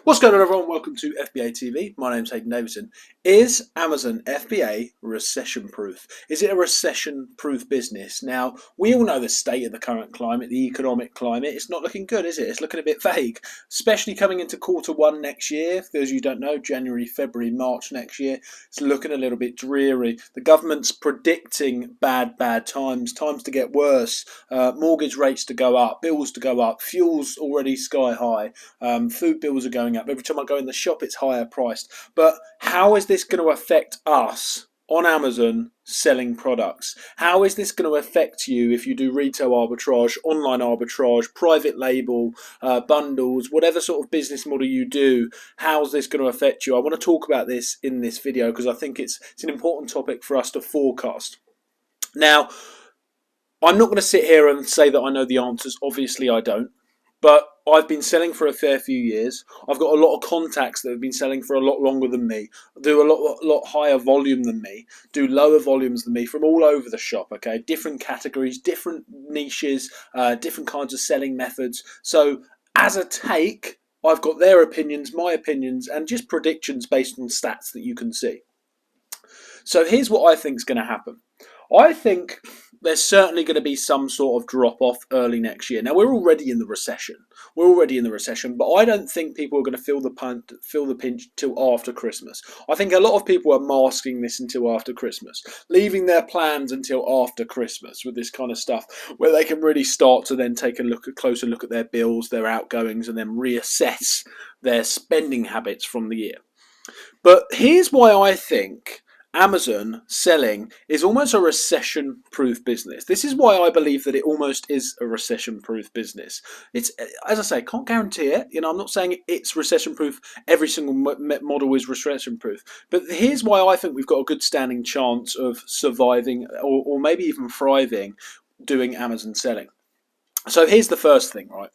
What's going on, everyone? Welcome to FBA TV. My name's Hayden Davidson. Is Amazon FBA recession-proof? Is it a recession-proof business? Now, we all know the state of the current climate, the economic climate. It's not looking good, is it? It's looking a bit vague, especially coming into Q1 next year. For those of you who don't know, January, February, March next year, it's looking a little bit dreary. The government's predicting bad times to get worse, mortgage rates to go up, bills to go up, fuel's already sky high, food bills are going up. Every time I go in the shop, it's higher priced. But how is this going to affect us on Amazon selling products? How is this going to affect you if you do retail arbitrage, online arbitrage, private label, bundles, whatever sort of business model you do? How's this going to affect you? I want to talk about this in this video because I think it's an important topic for us to forecast. Now, I'm not going to sit here and say that I know the answers. Obviously, I don't. But I've been selling for a fair few years. I've got a lot of contacts that have been selling for a lot longer than me, do a lot higher volume than me, do lower volumes than me from all over the shop, okay? Different categories, different niches, different kinds of selling methods. So as a take, I've got their opinions, my opinions, and just predictions based on stats that you can see. So here's what I think is going to happen. I think there's certainly going to be some sort of drop-off early next year. Now, we're already in the recession. But I don't think people are going to feel the pinch till after Christmas. I think a lot of people are masking this until after Christmas, leaving their plans until after Christmas with this kind of stuff, where they can really start to then take a closer look at their bills, their outgoings, and then reassess their spending habits from the year. But here's why I think Amazon selling is almost a recession-proof business. This is why I believe that it almost is a recession-proof business. It's, as I say, can't guarantee it. I'm not saying it's recession-proof. Every single model is recession-proof. But here's why I think we've got a good standing chance of surviving or maybe even thriving doing Amazon selling. So here's the first thing, right?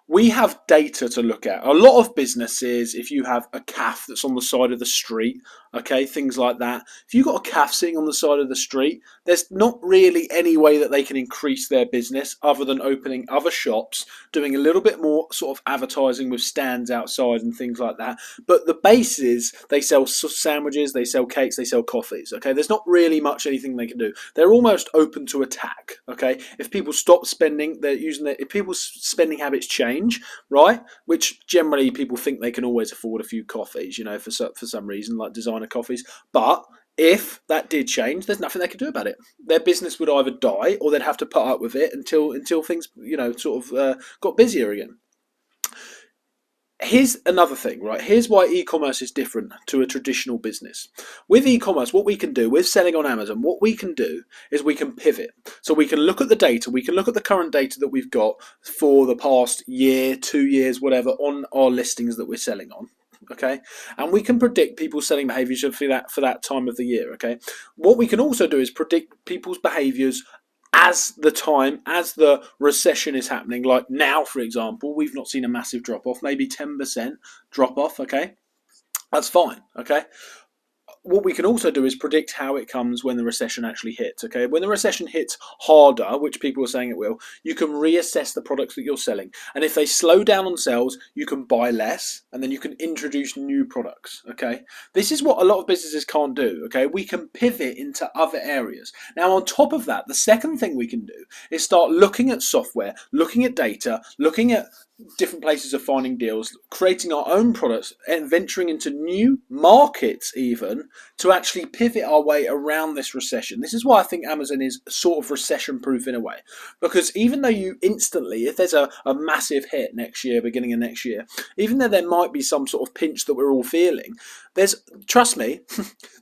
We have data to look at. A lot of businesses, if you have a calf that's on the side of the street, okay, things like that. If you've got a calf sitting on the side of the street, there's not really any way that they can increase their business other than opening other shops, doing a little bit more sort of advertising with stands outside and things like that. But the base is they sell sandwiches, they sell cakes, they sell coffees, okay? There's not really much anything they can do. They're almost open to attack, okay? If people stop spending, if people's spending habits change, right? Which generally people think they can always afford a few coffees, for some reason, like designer coffees. But if that did change, there's nothing they could do about it. Their business would either die or they'd have to put up with it until things, got busier again. Here's another thing, right? Here's why e-commerce is different to a traditional business. With e-commerce, what we can do, with selling on Amazon, what we can do is we can pivot. So we can look at the data, we can look at the current data that we've got for the past year, 2 years, whatever, on our listings that we're selling on. Okay, and we can predict people's selling behaviors for that time of the year. Okay, what we can also do is predict people's behaviors as the recession is happening. Like now, for example, we've not seen a massive drop off, maybe 10% drop off. Okay, that's fine. Okay. What we can also do is predict how it comes when the recession actually hits. Okay, when the recession hits harder, which people are saying it will, you can reassess the products that you're selling, and if they slow down on sales, you can buy less, and then you can introduce new products. Okay, this is what a lot of businesses can't do. Okay, we can pivot into other areas. Now, on top of that, the second thing we can do is start looking at software, looking at data, looking at different places of finding deals, creating our own products, and venturing into new markets even to actually pivot our way around this recession. This is why I think Amazon is sort of recession proof in a way, because even though you instantly, if there's a massive hit next year, beginning of next year, even though there might be some sort of pinch that we're all feeling, trust me,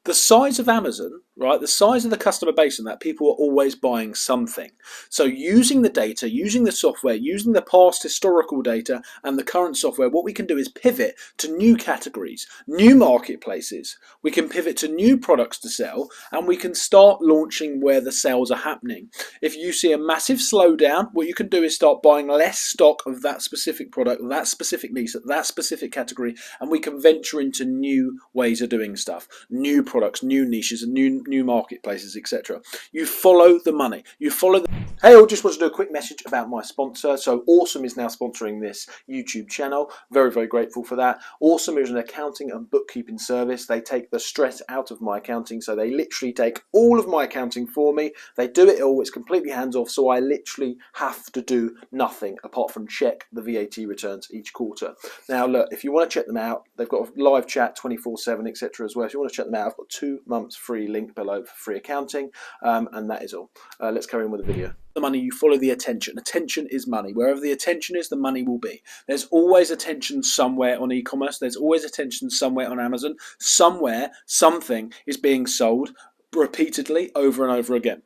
the size of Amazon, right, the size of the customer base and that, people are always buying something. So using the data, using the software, using the past historical data and the current software, what we can do is pivot to new categories, new marketplaces. We can pivot to new products to sell, and we can start launching where the sales are happening. If you see a massive slowdown, what you can do is start buying less stock of that specific product, that specific niche, that specific category, and we can venture into new ways of doing stuff, new products, new niches, and new new marketplaces, etc. You follow the money. You follow the... Hey, I just wanted to do a quick message about my sponsor. So Awesome is now sponsoring this YouTube channel. Very, very grateful for that. Awesome is an accounting and bookkeeping service. They take the stress out of my accounting. So they literally take all of my accounting for me. They do it all. It's completely hands-off. So I literally have to do nothing apart from check the VAT returns each quarter. Now, look, if you want to check them out, they've got a live chat 24/7, etc. as well. If you want to check them out, I've got 2 months free link below for free accounting. And that is all. Let's carry on with the video. The money, you follow the attention. Attention is money. Wherever the attention is, the money will be. There's always attention somewhere on e-commerce. There's always attention somewhere on Amazon. Somewhere, something is being sold repeatedly over and over again.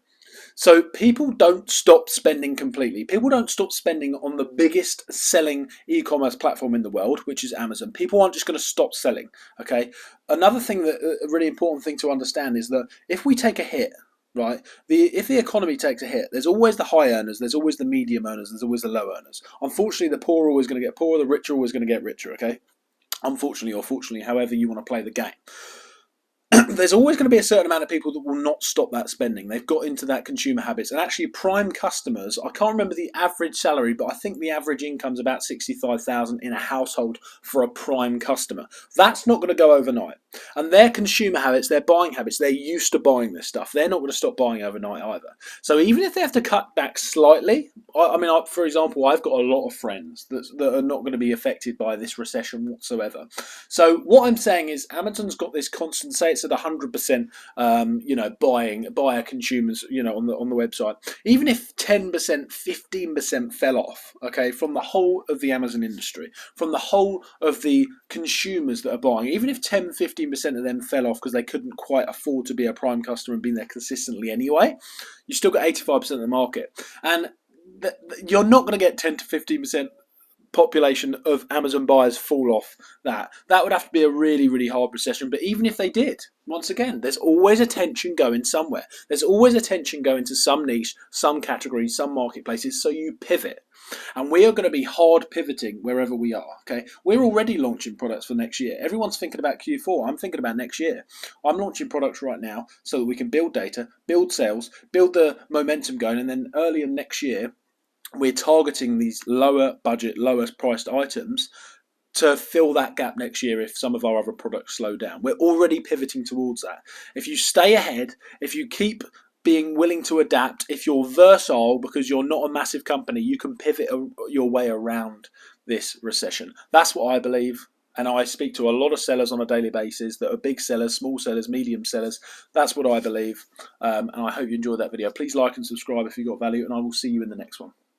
So people don't stop spending completely. People don't stop spending on the biggest selling e-commerce platform in the world, which is Amazon. People aren't just going to stop selling, okay? Another thing, a really important thing to understand is that if we take a hit, right? If the economy takes a hit, there's always the high earners, there's always the medium earners, there's always the low earners. Unfortunately, the poor are always going to get poorer, the rich are always going to get richer, okay? Unfortunately or fortunately, however you want to play the game. There's always going to be a certain amount of people that will not stop that spending. They've got into that consumer habits. And actually, prime customers, I can't remember the average salary, but I think the average income is about $65,000 in a household for a prime customer. That's not going to go overnight. And their consumer habits, their buying habits, they're used to buying this stuff. They're not going to stop buying overnight either. So even if they have to cut back slightly, for example, I've got a lot of friends that are not going to be affected by this recession whatsoever. So what I'm saying is Amazon's got this constant, say it's at 100%, buyer consumers, on the website. Even if 10%, 15% fell off, okay, from the whole of the Amazon industry, from the whole of the consumers that are buying, even if 10, 15% of them fell off because they couldn't quite afford to be a prime customer and be there consistently anyway, you still got 85% of the market. And you're not going to get 10 to 15% population of Amazon buyers fall off that. That would have to be a really, really hard recession. But even if they did, once again, there's always attention going somewhere. There's always attention going to some niche, some category, some marketplaces. So you pivot. And we are going to be hard pivoting wherever we are. Okay, we're already launching products for next year. Everyone's thinking about Q4. I'm thinking about next year. I'm launching products right now so that we can build data, build sales, build the momentum going, and then earlier next year, we're targeting these lower budget, lowest priced items to fill that gap next year if some of our other products slow down. We're already pivoting towards that. If you stay ahead, if you keep being willing to adapt, if you're versatile because you're not a massive company, you can pivot your way around this recession. That's what I believe. And I speak to a lot of sellers on a daily basis that are big sellers, small sellers, medium sellers. That's what I believe. And I hope you enjoyed that video. Please like and subscribe if you got value, and I will see you in the next one.